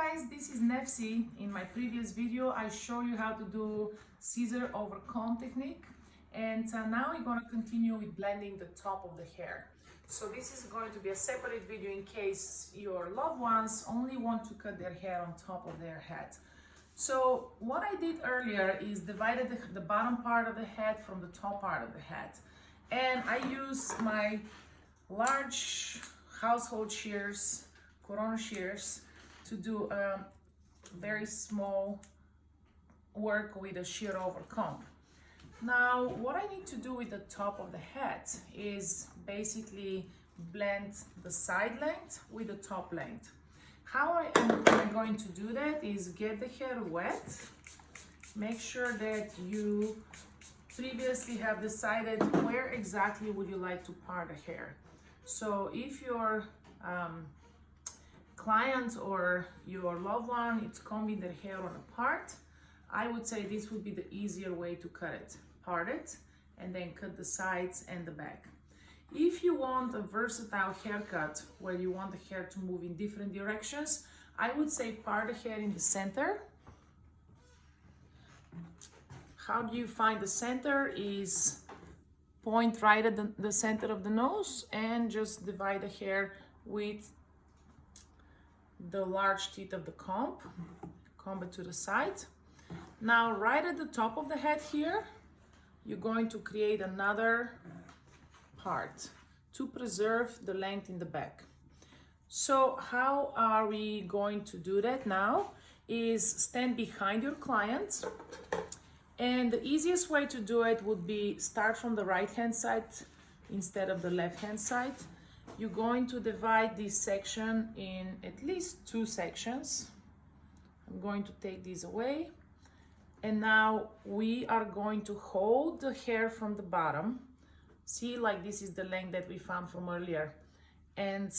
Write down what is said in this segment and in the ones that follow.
guys, this is Nefsi. In my previous video I show you how to do scissor over comb technique, and now we're going to continue with blending the top of the hair. So this is going to be a separate video in case your loved ones only want to cut their hair on top of their head. So what I did earlier is divided the bottom part of the head from the top part of the head, and I use my large household shears, Corona shears, to do a very small work with a shear over comb. Now what I need to do with the top of the head is basically blend the side length with the top length. How I am going to do that is get the hair wet, make sure that you previously have decided where exactly would you like to part the hair. So if your client or your loved one is combing their hair on a part, I would say this would be the easier way to cut it. Part it and then cut the sides and the back. If you want a versatile haircut where you want the hair to move in different directions, I would say part the hair in the center. How do you find the center is point right at the center of the nose and just divide the hair with the large teeth of the comb it to the side. Now right at the top of the head here, you're going to create another part to preserve the length in the back. So how are we going to do that now is stand behind your client, and the easiest way to do it would be start from the right hand side instead of the left hand side. You're going to divide this section in at least 2 sections. I'm going to take these away. And now we are going to hold the hair from the bottom. See, like this is the length that we found from earlier. And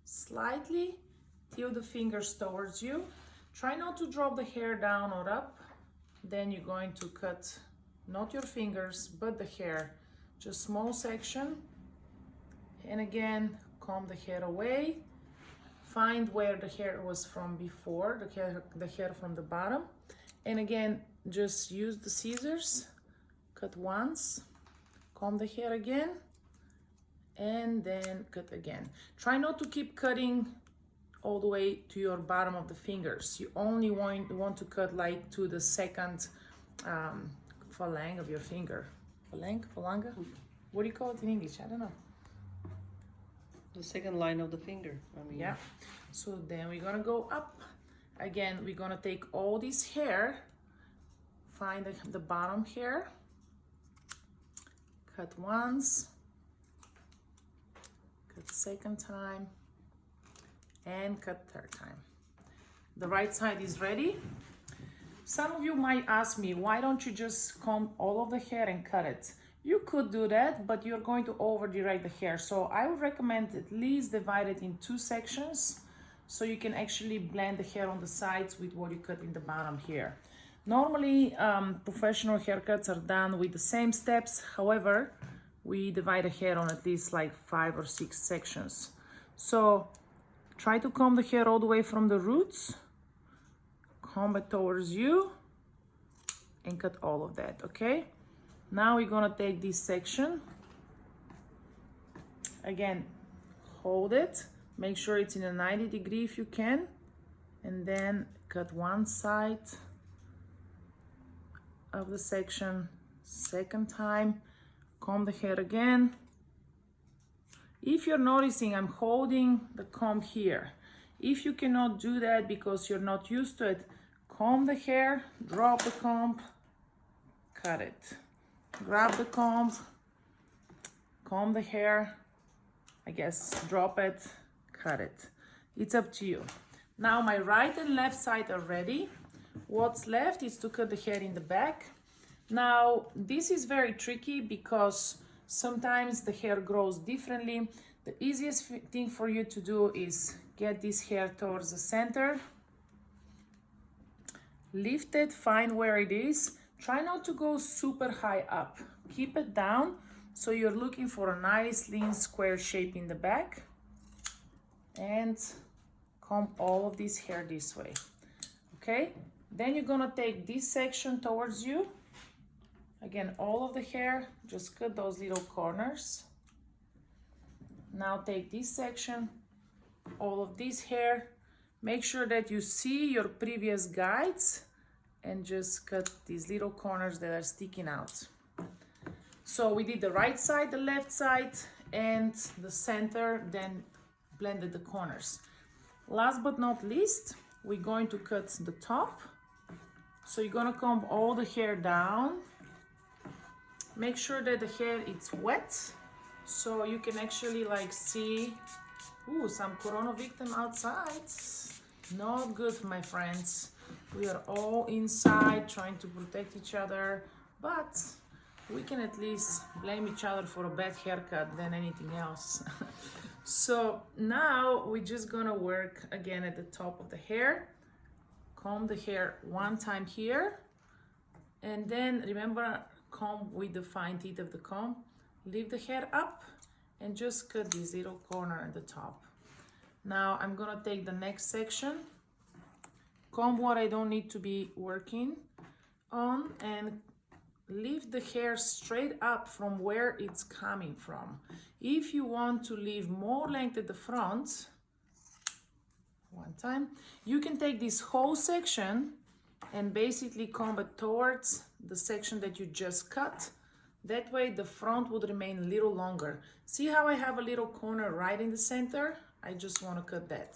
slightly tilt the fingers towards you. Try not to drop the hair down or up. Then you're going to cut, not your fingers, but the hair. Just small section. And again, comb the hair away. Find where the hair was from before, the hair from the bottom. And again, just use the scissors, cut once, comb the hair again, and then cut again. Try not to keep cutting all the way to your bottom of the fingers. You only want to cut like to the second phalange of your finger. Phalanga? What do you call it in English? I don't know. The second line of the finger. Yeah. So then we're gonna go up. Again, we're gonna take all this hair, find the bottom hair, cut once, cut second time, and cut third time. The right side is ready. Some of you might ask me, why don't you just comb all of the hair and cut it? You could do that, but you're going to over direct the hair. So I would recommend at least divide it in 2 sections so you can actually blend the hair on the sides with what you cut in the bottom here. Normally, professional haircuts are done with the same steps. However, we divide the hair on at least like 5 or 6 sections. So try to comb the hair all the way from the roots, comb it towards you, and cut all of that, okay? Now we're gonna take this section. Again, hold it. Make sure it's in a 90 degree if you can. And then cut one side of the section. Second time, comb the hair again. If you're noticing, I'm holding the comb here. If you cannot do that because you're not used to it, comb the hair, drop the comb, cut it. Grab the comb the hair, I guess, drop it, cut it. It's up to you. Now my right and left side are ready. What's left is to cut the hair in the back. Now this is very tricky because sometimes the hair grows differently. The easiest thing for you to do is get this hair towards the center, lift it, find where it is. Try not to go super high up. Keep it down so you're looking for a nice lean square shape in the back. And comb all of this hair this way. Okay, then you're gonna take this section towards you. Again, all of the hair, just cut those little corners. Now take this section, all of this hair. Make sure that you see your previous guides and just cut these little corners that are sticking out. So we did the right side, the left side, and the center, then blended the corners. Last but not least, we're going to cut the top. So you're gonna comb all the hair down. Make sure that the hair is wet, so you can actually like see, ooh, some corona victim outside. Not good, my friends. We are all inside trying to protect each other, but we can at least blame each other for a bad haircut than anything else. So now we're just gonna work again at the top of the hair. Comb the hair one time here, and then remember, comb with the fine teeth of the comb. Leave the hair up and just cut this little corner at the top. Now I'm gonna take the next section, comb what I don't need to be working on, and leave the hair straight up from where it's coming from. If you want to leave more length at the front, one time, you can take this whole section and basically comb it towards the section that you just cut. That way the front would remain a little longer. See how I have a little corner right in the center? I just want to cut that.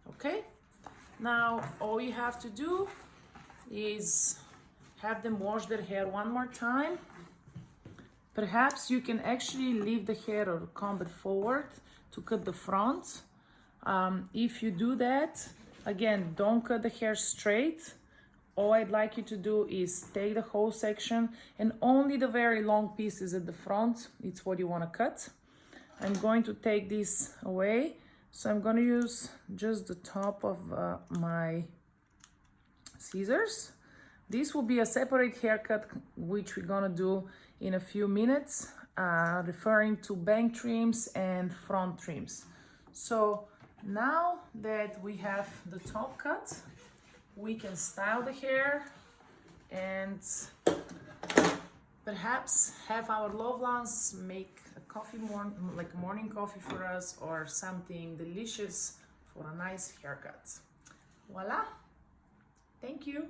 Okay? Now all you have to do is have them wash their hair one more time. Perhaps you can actually leave the hair or comb it forward to cut the front. If you do that, again, don't cut the hair straight. All I'd like you to do is take the whole section and only the very long pieces at the front, it's what you want to cut. I'm going to take this away. So I'm going to use just the top of my scissors. This will be a separate haircut, which we're going to do in a few minutes, referring to bang trims and front trims. So now that we have the top cut, we can style the hair and perhaps have our loved ones make a coffee, like a morning coffee for us, or something delicious for a nice haircut. Voila! Thank you!